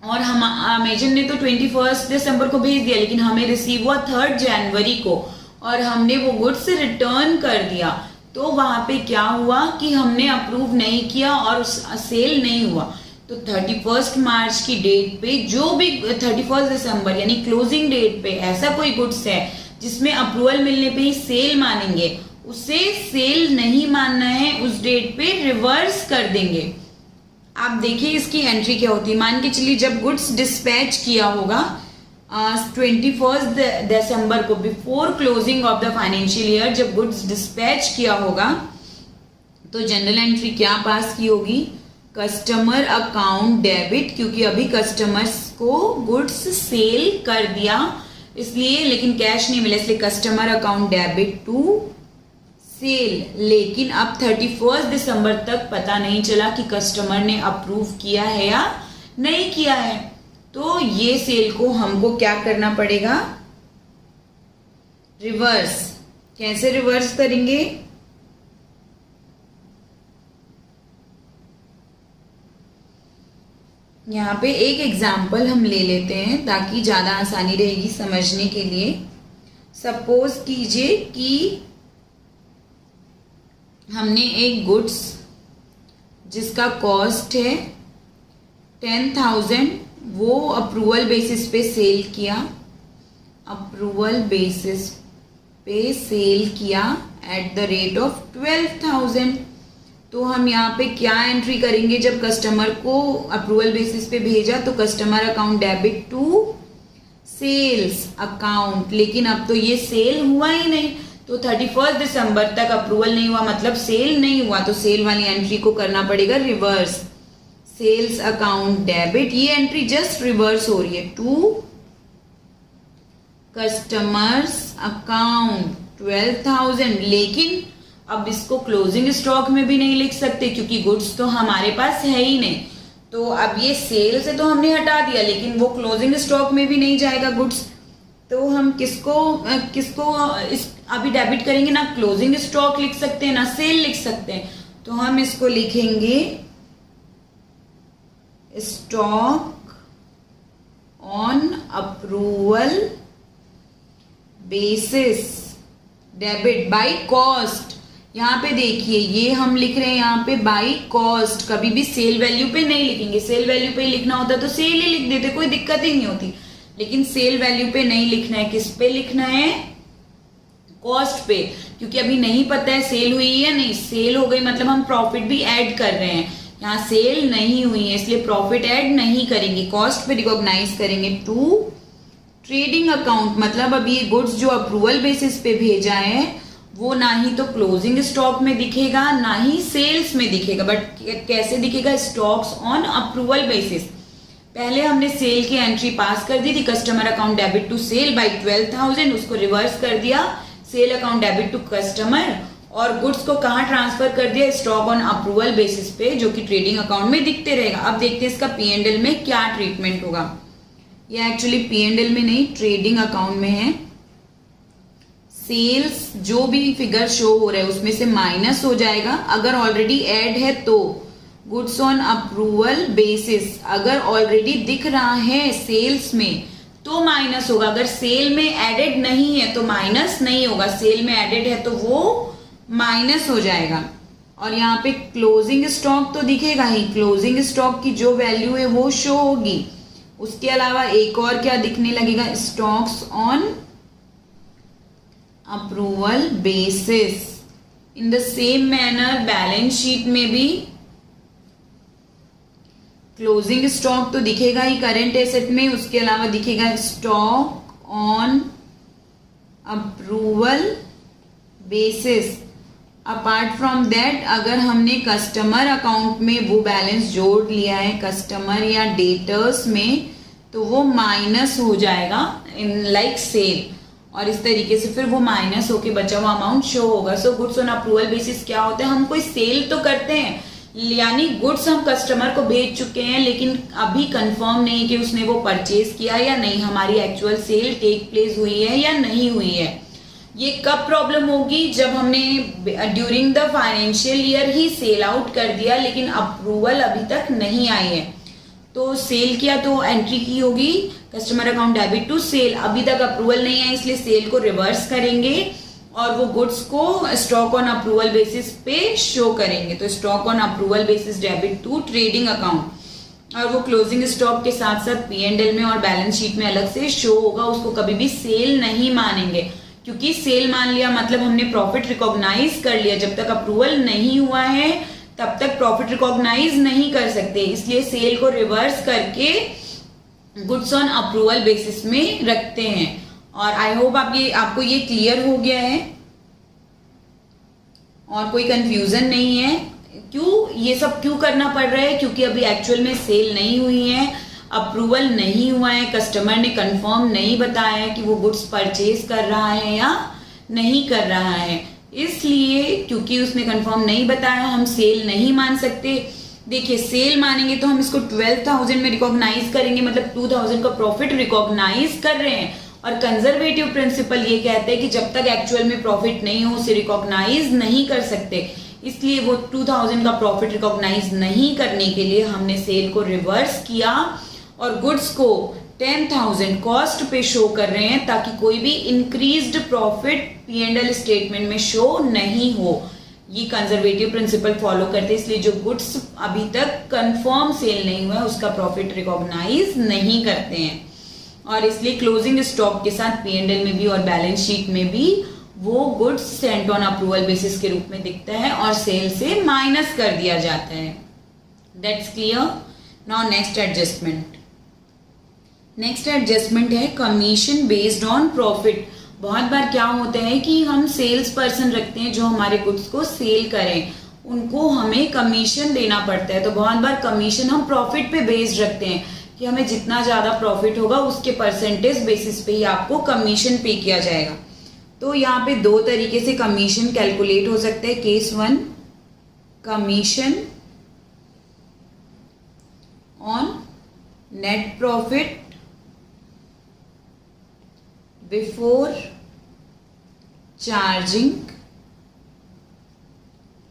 और हम अमेजन ने तो 21 दिसंबर को भेज दिया, लेकिन हमें रिसीव हुआ 3 जनवरी को और हमने वो गुड्स रिटर्न कर दिया। तो वहां पे क्या हुआ कि हमने अप्रूव नहीं किया और सेल नहीं हुआ। तो 31 मार्च की डेट पे जो भी 31 दिसंबर यानी क्लोजिंग डेट पे ऐसा कोई गुड्स है जिसमें अप्रूवल मिलने पे ही सेल मानेंगे, उसे सेल नहीं मानना है, उस डेट पे रिवर्स कर देंगे। आप देखिए इसकी एंट्री क्या होती है। मान के चलिए जब गुड्स डिस्पैच किया होगा 21 दिसंबर को, before closing of the financial year, जब गुड्स डिस्पैच किया होगा तो जनरल एंट्री क्या पास की होगी? कस्टमर अकाउंट डेबिट, क्योंकि अभी कस्टमर्स को गुड्स सेल कर दिया इसलिए, लेकिन कैश नहीं मिला इसलिए customer account debit to sale. लेकिन अब 31 दिसंबर तक पता नहीं चला कि कस्टमर ने अप्रूव किया है या नहीं किया है, तो ये सेल को हमको क्या करना पड़ेगा? रिवर्स। कैसे रिवर्स करेंगे? यहाँ पे एक एग्जाम्पल हम ले लेते हैं ताकि ज्यादा आसानी रहेगी समझने के लिए। सपोज कीजिए कि हमने एक गुड्स जिसका कॉस्ट है 10,000 वो अप्रूवल बेसिस पे सेल किया, अप्रूवल बेसिस पे सेल किया एट द रेट ऑफ 12,000। तो हम यहाँ पे क्या एंट्री करेंगे? जब कस्टमर को अप्रूवल बेसिस पे भेजा तो customer account debit to sales account, लेकिन अब तो ये सेल हुआ ही नहीं, तो 31 दिसंबर तक अप्रूवल नहीं हुआ मतलब सेल नहीं हुआ, तो सेल वाली एंट्री को करना पड़ेगा रिवर्स। सेल्स अकाउंट डेबिट, ये एंट्री जस्ट रिवर्स हो रही है टू कस्टमर्स अकाउंट 12,000। लेकिन अब इसको क्लोजिंग स्टॉक में भी नहीं लिख सकते क्योंकि गुड्स तो हमारे पास है ही नहीं। तो अब ये सेल से तो हमने हटा दिया, लेकिन वो क्लोजिंग स्टॉक में भी नहीं जाएगा गुड्स। तो हम किसको इस अभी डेबिट करेंगे? ना क्लोजिंग स्टॉक लिख सकते हैं ना सेल लिख सकते हैं, तो हम इसको लिखेंगे stock on approval basis debit by cost. यहाँ पे देखिए ये हम लिख रहे हैं यहाँ पे बाय कॉस्ट, कभी भी सेल वैल्यू पे नहीं लिखेंगे। सेल वैल्यू पे लिखना होता तो सेल ही लिख देते, कोई दिक्कत ही नहीं होती। लेकिन सेल वैल्यू पे नहीं लिखना है। किस पे लिखना है? कॉस्ट पे, क्योंकि अभी नहीं पता है सेल हुई या नहीं। सेल हो गई मतलब हम प्रॉफिट भी ऐड कर रहे हैं, यहाँ सेल नहीं हुई है इसलिए प्रॉफिट ऐड नहीं करेंगे, कॉस्ट पे रिकॉग्नाइज करेंगे। टू ट्रेडिंग अकाउंट मतलब अब ये गुड्स जो अप्रूवल बेसिस पे भेजा है वो ना ही तो क्लोजिंग स्टॉक में दिखेगा ना ही सेल्स में दिखेगा, बट कैसे दिखेगा? Stocks on approval basis. पहले हमने सेल की एंट्री पास कर दी थी, customer account debit to sale by 12,000, उसको रिवर्स कर दिया sale account debit to customer, और गुड्स को कहाँ ट्रांसफर कर दिया? स्टॉक ऑन अप्रूवल बेसिस पे, जो कि ट्रेडिंग अकाउंट में दिखते रहेगा। अब देखते हैं इसका P&L में क्या ट्रीटमेंट होगा। ये एक्चुअली P&L में नहीं, ट्रेडिंग अकाउंट में है। सेल्स जो भी फिगर शो हो रहा है उसमें से माइनस हो जाएगा। अगर ऑलरेडी ऐड है तो गुड्स ऑन अप्रूवल बेसिस, अगर ऑलरेडी दिख रहा है सेल्स में तो माइनस होगा। अगर सेल में एडेड नहीं है तो माइनस नहीं होगा, सेल में एडेड है तो वो माइनस हो जाएगा। और यहाँ पे क्लोजिंग स्टॉक तो दिखेगा ही, क्लोजिंग स्टॉक की जो वैल्यू है वो शो होगी। उसके अलावा एक और क्या दिखने लगेगा? Stocks on approval basis. In the same manner balance sheet में भी क्लोजिंग स्टॉक तो दिखेगा ही करंट एसेट में, उसके अलावा दिखेगा stock on approval basis. Apart from that अगर हमने कस्टमर अकाउंट में वो बैलेंस जोड़ लिया है कस्टमर या डेटर्स में, तो वो माइनस हो जाएगा इन लाइक सेल, और इस तरीके से फिर वो माइनस होके बचा हुआ अमाउंट शो होगा। So goods on approval basis क्या होता है? हम कोई सेल तो करते हैं, यानी गुड्स हम कस्टमर को भेज चुके हैं, लेकिन अभी कंफर्म नहीं कि उसने वो परचेज किया या नहीं, हमारी एक्चुअल सेल टेक प्लेस हुई है या नहीं हुई है। ये कब प्रॉब्लम होगी? जब हमने during the financial year he sell out कर दिया लेकिन अप्रूवल अभी तक नहीं आई है। तो सेल किया तो एंट्री की होगी customer account debit to sale, अभी तक अप्रूवल नहीं है इसलिए सेल को रिवर्स करेंगे और वो गुड्स को स्टॉक ऑन अप्रूवल बेसिस पे शो करेंगे। तो stock on approval basis debit to trading account, और वो क्लोजिंग स्टॉक के साथ साथ P&L में और बैलेंस शीट में अलग से शो होगा। उसको कभी भी सेल नहीं मानेंगे, क्योंकि सेल मान लिया मतलब हमने प्रॉफिट रिकॉग्नाइज कर लिया। जब तक अप्रूवल नहीं हुआ है तब तक प्रॉफिट रिकॉग्नाइज नहीं कर सकते, इसलिए सेल को रिवर्स करके गुड्स ऑन अप्रूवल बेसिस में रखते हैं। और आई होप आपको ये क्लियर हो गया है और कोई कंफ्यूजन नहीं है। ये सब क्यों करना पड़ रहा है? क्योंकि अभी एक्चुअल में सेल नहीं हुई है, अप्रूवल नहीं हुआ है, कस्टमर ने कंफर्म नहीं बताया है कि वो गुड्स परचेज कर रहा है या नहीं कर रहा है, इसलिए क्योंकि उसने कंफर्म नहीं बताया हम सेल नहीं मान सकते। देखिए सेल मानेंगे तो हम इसको 12,000 में रिकॉग्नाइज करेंगे, मतलब 2,000 का प्रॉफिट रिकॉग्नाइज कर रहे हैं। और कंजर्वेटिव प्रिंसिपल ये कहते हैं कि जब तक एक्चुअल में प्रॉफिट नहीं हो उसे रिकॉग्नाइज नहीं कर सकते, इसलिए वो 2,000 का प्रॉफिट रिकॉग्नाइज नहीं करने के लिए हमने सेल को रिवर्स किया और गुड्स को 10,000 कॉस्ट पे शो कर रहे हैं, ताकि कोई भी इंक्रीज्ड प्रॉफिट P&L स्टेटमेंट में शो नहीं हो। ये कंजर्वेटिव प्रिंसिपल फॉलो करते हैं, इसलिए जो गुड्स अभी तक कंफर्म सेल नहीं हुआ है उसका प्रॉफिट रिकॉग्नाइज नहीं करते हैं। और इसलिए क्लोजिंग स्टॉक के साथ P&L में भी और बैलेंस शीट में भी वो goods Saint on approval basis के रूप में दिखता है और सेल से माइनस कर दिया जाता है। That's clear. Now next adjustment. Next adjustment है कमीशन बेस्ड ऑन प्रॉफिट। बहुत बार क्या होता है कि हम सेल्स पर्सन रखते हैं जो हमारे गुड्स को सेल करें, उनको हमें कमीशन देना पड़ता है। तो बहुत बार कमीशन हम प्रॉफिट पे बेस्ड रखते हैं कि हमें जितना ज्यादा प्रॉफिट होगा उसके परसेंटेज बेसिस पे ही आपको कमीशन पे किया जाएगा। तो यहाँ पे दो तरीके से कमीशन कैलकुलेट हो सकते हैं। Case 1, commission on net profit before charging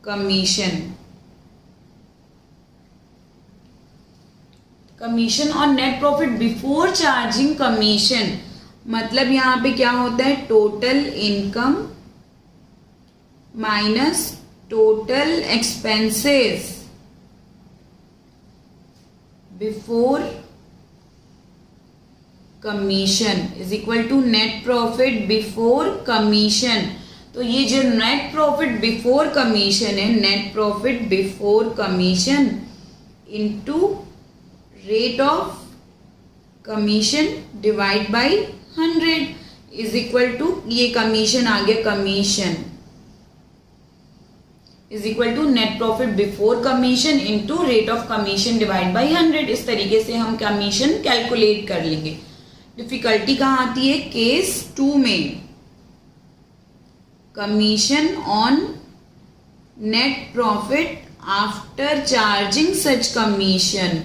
commission. Commission on net profit before charging commission मतलब यहाँ पे क्या होता है, total income minus total expenses before commission is equal to net profit before commission. तो ये जो नेट प्रॉफिट बिफोर कमीशन है, net profit before commission into rate of commission divide by 100 is equal to, ये commission आ गया, commission is equal to net profit before commission into rate of commission divide by 100। इस तरीके से हम commission calculate कर लेंगे। डिफिकल्टी कहाँ आती है? केस 2 में, commission on net profit after charging such commission,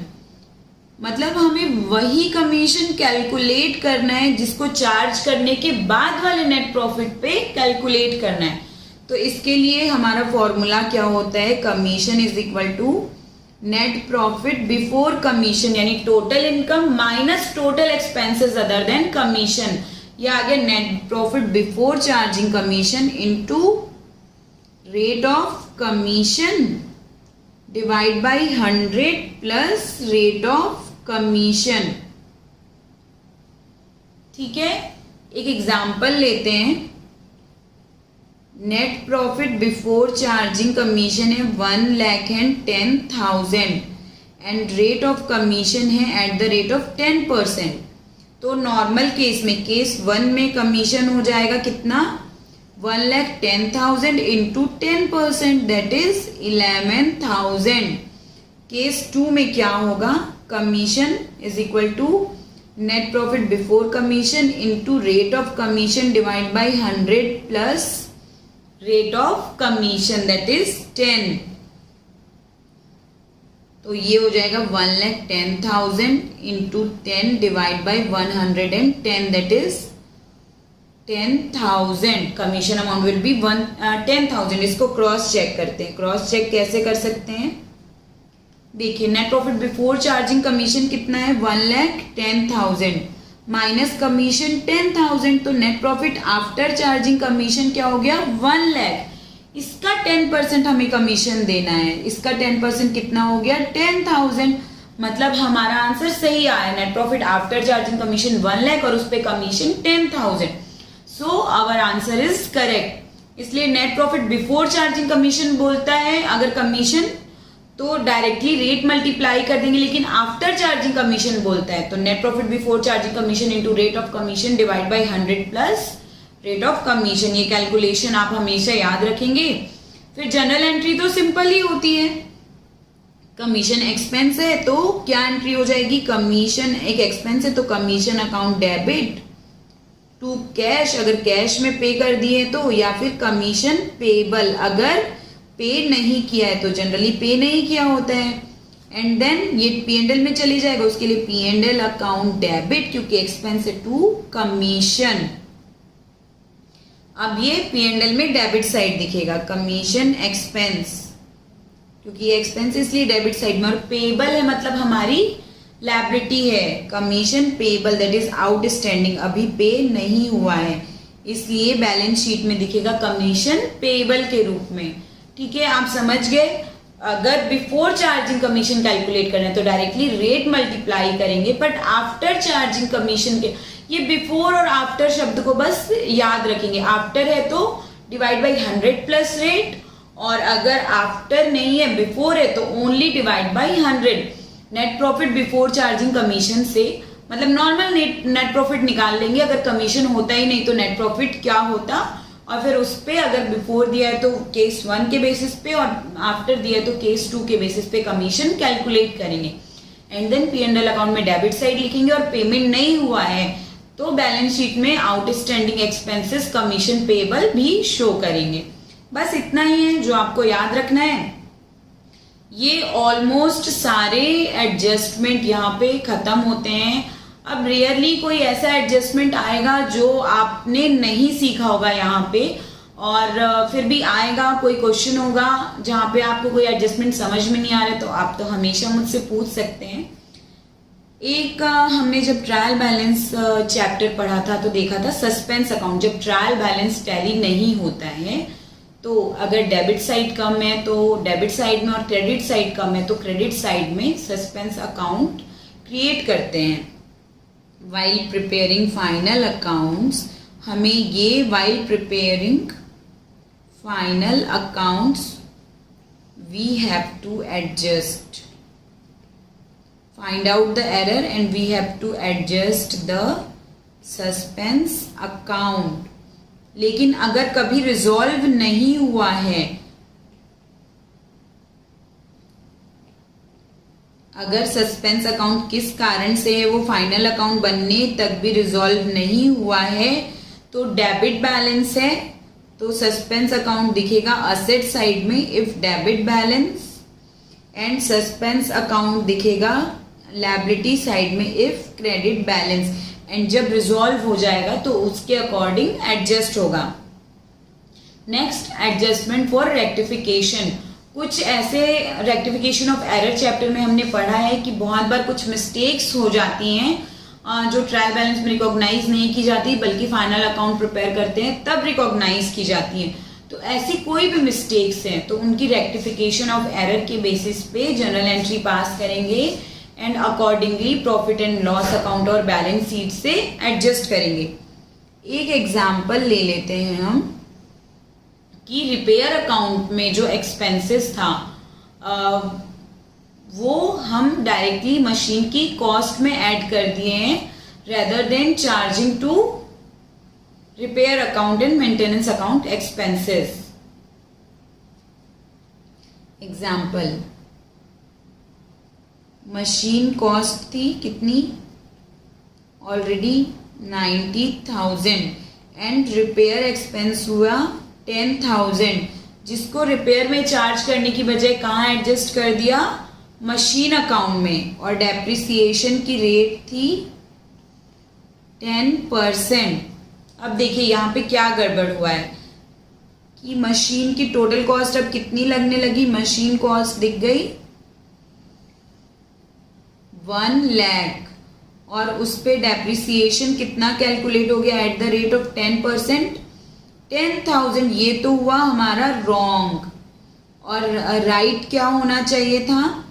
मतलब हमें वही कमीशन कैलकुलेट करना है जिसको चार्ज करने के बाद वाले नेट प्रॉफिट पे कैलकुलेट करना है। तो इसके लिए हमारा फॉर्मूला क्या होता है? Commission is equal to net profit before commission, यानी total income minus total expenses other than commission. ये आ गया net profit before charging commission into rate of commission divide by 100 plus rate of commission. ठीक है, एक example लेते हैं। Net profit before charging commission है 1,10,000 एंड रेट ऑफ कमीशन है एट द रेट ऑफ 10%। तो नॉर्मल केस में, case 1 में कमीशन हो जाएगा कितना? 1,10,000 इंटू 10%, दैट इज 11,000। केस 2 में क्या होगा? Commission is equal to net profit before commission into rate of commission divide by 100 plus rate of commission that is 10। तो ये हो जाएगा 1,10,000 into 10 divide by 110 that is 10,000। Commission amount will be 10,000। इसको cross check करते हैं। Cross check कैसे कर सकते हैं? देखिए, net profit before charging commission कितना है? 1,10,000 माइनस कमीशन 10,000, तो net profit after charging commission क्या हो गया? 1,00,000। इसका 10% हमें कमीशन देना है। इसका 10% कितना हो गया? 10,000। मतलब हमारा आंसर सही आया। Net profit after charging commission 1,00,000 और उस पर commission 10,000। So our answer is correct. इसलिए net profit before charging commission बोलता है अगर कमीशन तो डायरेक्टली रेट मल्टीप्लाई कर देंगे, लेकिन आफ्टर चार्जिंग कमीशन बोलता है तो net profit before charging commission into rate of commission divide by 100 plus rate of commission. ये कैलकुलेशन आप हमेशा याद रखेंगे। फिर जनरल एंट्री तो सिंपल ही होती है। कमीशन एक्सपेंस है तो क्या एंट्री हो जाएगी? कमीशन एक एक्सपेंस है तो commission account debit to cash, अगर कैश में पे कर दिए तो, या फिर कमीशन पेबल अगर पे नहीं किया है तो जनरली पे नहीं किया होता है। एंड देन ये P&L में चली जाएगा, उसके लिए P&L अकाउंट डेबिट क्योंकि एक्सपेंस है टू कमीशन। अब ये P&L में डेबिट साइड दिखेगा, कमीशन एक्सपेंस, क्योंकि ये एक्सपेंस इसलिए डेबिट साइड में। और पेबल है मतलब हमारी लायबिलिटी है, commission payable that is outstanding, अभी पे नहीं हुआ है, इसलिए बैलेंस शीट में दिखेगा कमीशन पेबल के रूप में। ठीक है, आप समझ गए। अगर बिफोर चार्जिंग कमीशन कैलकुलेट करना है तो डायरेक्टली रेट मल्टीप्लाई करेंगे, बट आफ्टर चार्जिंग कमीशन के ये बिफोर और आफ्टर शब्द को बस याद रखेंगे। आफ्टर है तो डिवाइड बाय 100 प्लस रेट, और अगर आफ्टर नहीं है बिफोर है तो only divide by 100। Net profit before charging commission से मतलब नॉर्मल नेट प्रॉफिट निकाल लेंगे। अगर कमीशन होता ही नहीं तो नेट प्रॉफिट क्या होता, और फिर उस पे अगर बिफोर दिया है तो केस 1 के बेसिस पे और आफ्टर दिया है तो केस 2 के बेसिस पे कमीशन कैलकुलेट करेंगे। एंड देन P&L अकाउंट में डेबिट साइड लिखेंगे, और पेमेंट नहीं हुआ है तो बैलेंस शीट में आउटस्टैंडिंग एक्सपेंसेस कमीशन पेबल भी शो करेंगे। बस इतना ही है जो आपको याद रखना है। ये ऑलमोस्ट सारे एडजस्टमेंट यहाँ पे खत्म होते हैं। अब रियरली कोई ऐसा एडजस्टमेंट आएगा जो आपने नहीं सीखा होगा यहाँ पे, और फिर भी आएगा, कोई क्वेश्चन होगा जहाँ पे आपको कोई एडजस्टमेंट समझ में नहीं आ रहा है तो आप तो हमेशा मुझसे पूछ सकते हैं। एक हमने जब ट्रायल बैलेंस चैप्टर पढ़ा था तो देखा था सस्पेंस अकाउंट, जब ट्रायल बैलेंस टैली नहीं होता है तो अगर डेबिट साइड कम है तो डेबिट साइड में, और क्रेडिट साइड कम है तो क्रेडिट साइड में सस्पेंस अकाउंट क्रिएट करते हैं। while preparing final accounts, हमें ये while preparing final accounts we have to adjust, find out the error and we have to adjust the suspense account. लेकिन अगर कभी रिजॉल्व नहीं हुआ है, अगर सस्पेंस अकाउंट किस कारण से है वो फाइनल अकाउंट बनने तक भी रिजॉल्व नहीं हुआ है, तो डेबिट बैलेंस है तो सस्पेंस अकाउंट दिखेगा असेट साइड में if debit balance, and suspense account दिखेगा लायबिलिटी साइड में इफ क्रेडिट बैलेंस. एंड जब रिजॉल्व हो जाएगा तो उसके अकॉर्डिंग एडजस्ट होगा. Next, adjustment for rectification. कुछ ऐसे रेक्टिफिकेशन ऑफ एरर चैप्टर में हमने पढ़ा है कि बहुत बार कुछ मिस्टेक्स हो जाती हैं जो ट्रायल बैलेंस में रिकॉग्नाइज नहीं की जाती बल्कि फाइनल अकाउंट प्रिपेयर करते हैं तब रिकॉग्नाइज की जाती हैं. तो ऐसी कोई भी मिस्टेक्स हैं तो उनकी रेक्टिफिकेशन ऑफ एरर के बेसिस पे जनरल एंट्री पास करेंगे and accordingly profit and loss account और बैलेंस शीट से एडजस्ट करेंगे. एक एग्जाम्पल ले लेते हैं हम कि रिपेयर अकाउंट में जो एक्सपेंसेस था वो हम डायरेक्टली मशीन की कॉस्ट में ऐड कर दिए हैं rather than charging to repair account and maintenance account expenses. Example, machine cost थी कितनी, ऑलरेडी 90,000 एंड रिपेयर एक्सपेंस हुआ 10,000, जिसको रिपेयर में चार्ज करने की बजाय कहाँ एडजस्ट कर दिया, मशीन अकाउंट में. और डेप्रिसिएशन की रेट थी 10%. अब देखिए यहाँ पे क्या गड़बड़ हुआ है कि मशीन की टोटल कॉस्ट अब कितनी लगने लगी, मशीन कॉस्ट दिख गई 1 लाख और उस पे डेप्रिसिएशन कितना कैलकुलेट हो गया एट द रेट ऑफ 10%, 10,000. ये तो हुआ हमारा रॉन्ग और राइट क्या होना चाहिए था,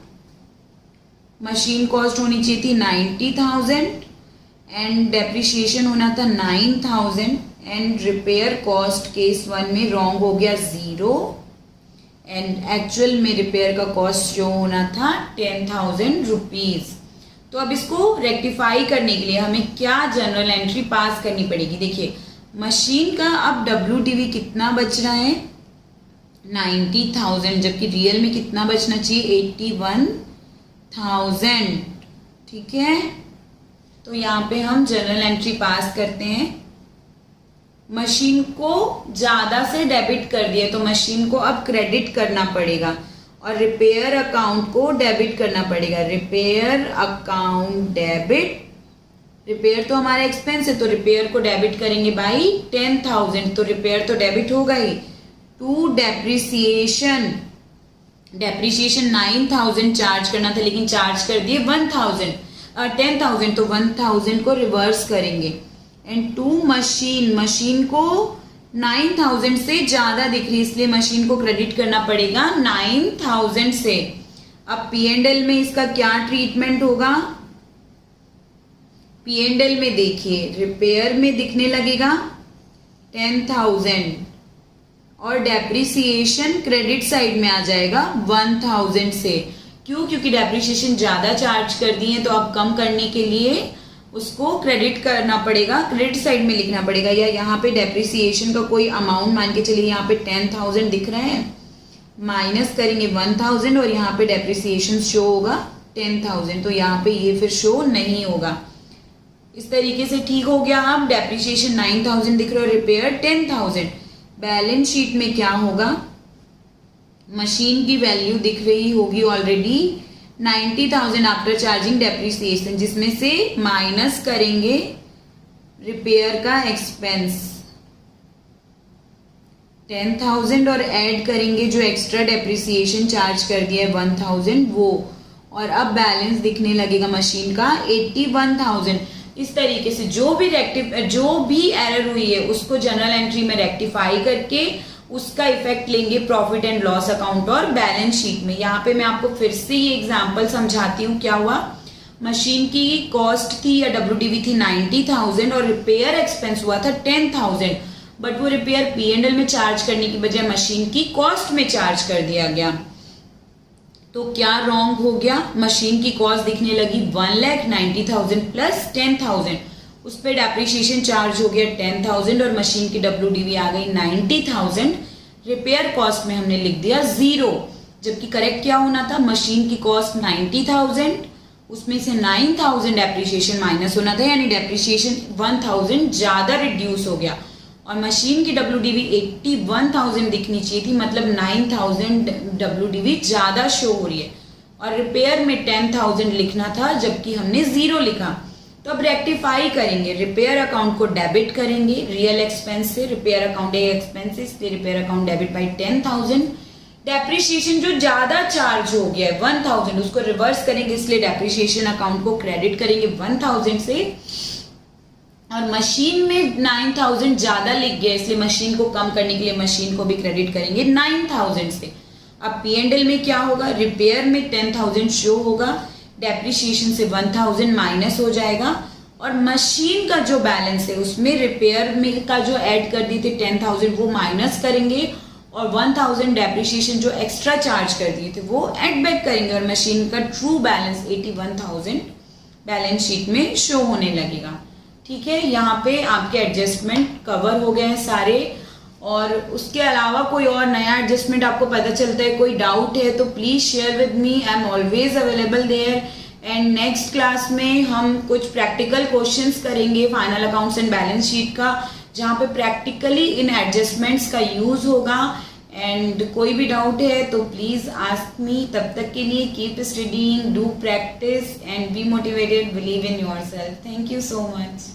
मशीन कॉस्ट होनी चाहिए थी 90,000 एंड डेप्रिसिएशन होना था 9,000 एंड रिपेयर कॉस्ट केस 1 में रॉन्ग हो गया 0 एंड एक्चुअल में रिपेयर का कॉस्ट जो होना था 10,000 रुपीज. तो अब इसको रेक्टिफाई करने के लिए हमें क्या जनरल एंट्री पास करनी पड़ेगी. देखिए मशीन का अब WDV कितना बच रहा है 90,000 जबकि रियल में कितना बचना चाहिए 81,000. ठीक है, तो यहाँ पे हम जनरल एंट्री पास करते हैं. मशीन को ज्यादा से डेबिट कर दिए तो मशीन को अब क्रेडिट करना पड़ेगा और रिपेयर अकाउंट को डेबिट करना पड़ेगा. रिपेयर अकाउंट डेबिट, रिपेयर तो हमारा एक्सपेंस है तो रिपेयर को डेबिट करेंगे बाई 10,000 तो रिपेयर तो डेबिट होगा ही. टू डेप्रिसिएशन, डेप्रिसिएशन 9,000 चार्ज करना था लेकिन चार्ज कर दिए 10,000 तो 1,000 को रिवर्स करेंगे. एंड टू मशीन, मशीन को 9,000 से ज्यादा दिख रही है इसलिए मशीन को क्रेडिट करना पड़ेगा 9,000 से. अब P&L में इसका क्या ट्रीटमेंट होगा, P&L में देखिए रिपेयर में दिखने लगेगा 10,000 और डेप्रिसिएशन क्रेडिट साइड में आ जाएगा 1,000 से. क्यों, क्योंकि डेप्रिसिएशन ज्यादा चार्ज कर दिए हैं तो अब कम करने के लिए उसको क्रेडिट करना पड़ेगा, क्रेडिट साइड में लिखना पड़ेगा. या यहाँ पे डेप्रिसिएशन का कोई अमाउंट मान के चलिए यहाँ पे 10,000 दिख रहा है, माइनस करेंगे 1,000 और यहाँ पे डेप्रिसिएशन शो होगा 10,000 तो यहाँ पे ये फिर शो नहीं होगा. इस तरीके से ठीक हो गया. अब डेप्रिसिएशन 9,000 दिख रहा है, रिपेयर 10,000. बैलेंस शीट में क्या होगा, मशीन की वैल्यू दिख रही होगी ऑलरेडी 90,000 आफ्टर चार्जिंग डेप्रिसिएशन, जिसमें से माइनस करेंगे रिपेयर का एक्सपेंस 10,000 और ऐड करेंगे जो एक्स्ट्रा डेप्रिसिएशन चार्ज कर दिया है 1,000 वो, और अब बैलेंस दिखने लगेगा मशीन का 81,000. इस तरीके से जो भी एरर हुई है उसको जनरल एंट्री में रेक्टिफाई करके उसका इफेक्ट लेंगे प्रॉफिट एंड लॉस अकाउंट और बैलेंस शीट में. यहाँ पे मैं आपको फिर से ये एग्जांपल समझाती हूँ क्या हुआ. मशीन की कॉस्ट थी या WDV थी 90,000 और रिपेयर एक्सपेंस हुआ था 10,000, बट वो रिपेयर P&L में चार्ज करने की बजाय मशीन की कॉस्ट में चार्ज कर दिया गया। तो क्या रॉन्ग हो गया? मशीन की कॉस्ट दिखने लगी 1,90,000 प्लस 10,000, उस पर डेप्रिसिएशन चार्ज हो गया 10,000 और मशीन की WDV आ गई 90,000। रिपेयर कॉस्ट में हमने लिख दिया 0, जबकि करेक्ट क्या होना था? मशीन की कॉस्ट 90,000, उसमें से 9,000 डेप्रिसिएशन माइनस होना था, यानी डेप्रिसिएशन 1,000 ज्यादा रिड्यूस हो गया और मशीन की WDV 81,000 दिखनी चाहिए थी, मतलब 9,000 WDV ज्यादा शो हो रही है और रिपेयर में 10,000 लिखना था जबकि हमने 0 लिखा। तो अब रेक्टिफाई करेंगे, रिपेयर अकाउंट को डेबिट करेंगे रियल एक्सपेंस से, रिपेयर अकाउंट ए एक्सपेंस इसलिए repair account debit by 10,000। Depreciation जो ज्यादा चार्ज हो गया है 1,000 उसको रिवर्स करेंगे, इसलिए डेप्रिसिएशन अकाउंट को क्रेडिट करेंगे 1,000 से और मशीन में 9,000 ज्यादा लिख गया इसलिए मशीन को कम करने के लिए मशीन को भी क्रेडिट करेंगे 9,000 से। अब P&L में क्या होगा? रिपेयर में 10,000 शो होगा, डेप्रिसिएशन से 1,000 माइनस हो जाएगा और मशीन का जो बैलेंस है उसमें रिपेयर में का जो ऐड कर दिए थे 10,000 वो माइनस करेंगे और 1,000 डेप्रिसिएशन जो एक्स्ट्रा चार्ज कर दिए थे वो ऐड बैक करेंगे और मशीन का ट्रू बैलेंस 81,000 बैलेंस शीट में शो होने लगेगा। ठीक है, यहाँ पे आपके एडजस्टमेंट कवर हो गए हैं सारे और उसके अलावा कोई और नया एडजस्टमेंट आपको पता चलता है, कोई डाउट है तो please share with me, I am always available there. And next class में हम कुछ प्रैक्टिकल क्वेश्चंस करेंगे final accounts and balance sheet का, जहाँ पे प्रैक्टिकली इन एडजस्टमेंट्स का यूज होगा। एंड कोई भी डाउट है तो प्लीज आस्क मी। तब तक के लिए keep studying, do practice and be motivated, believe in yourself. Thank you so much.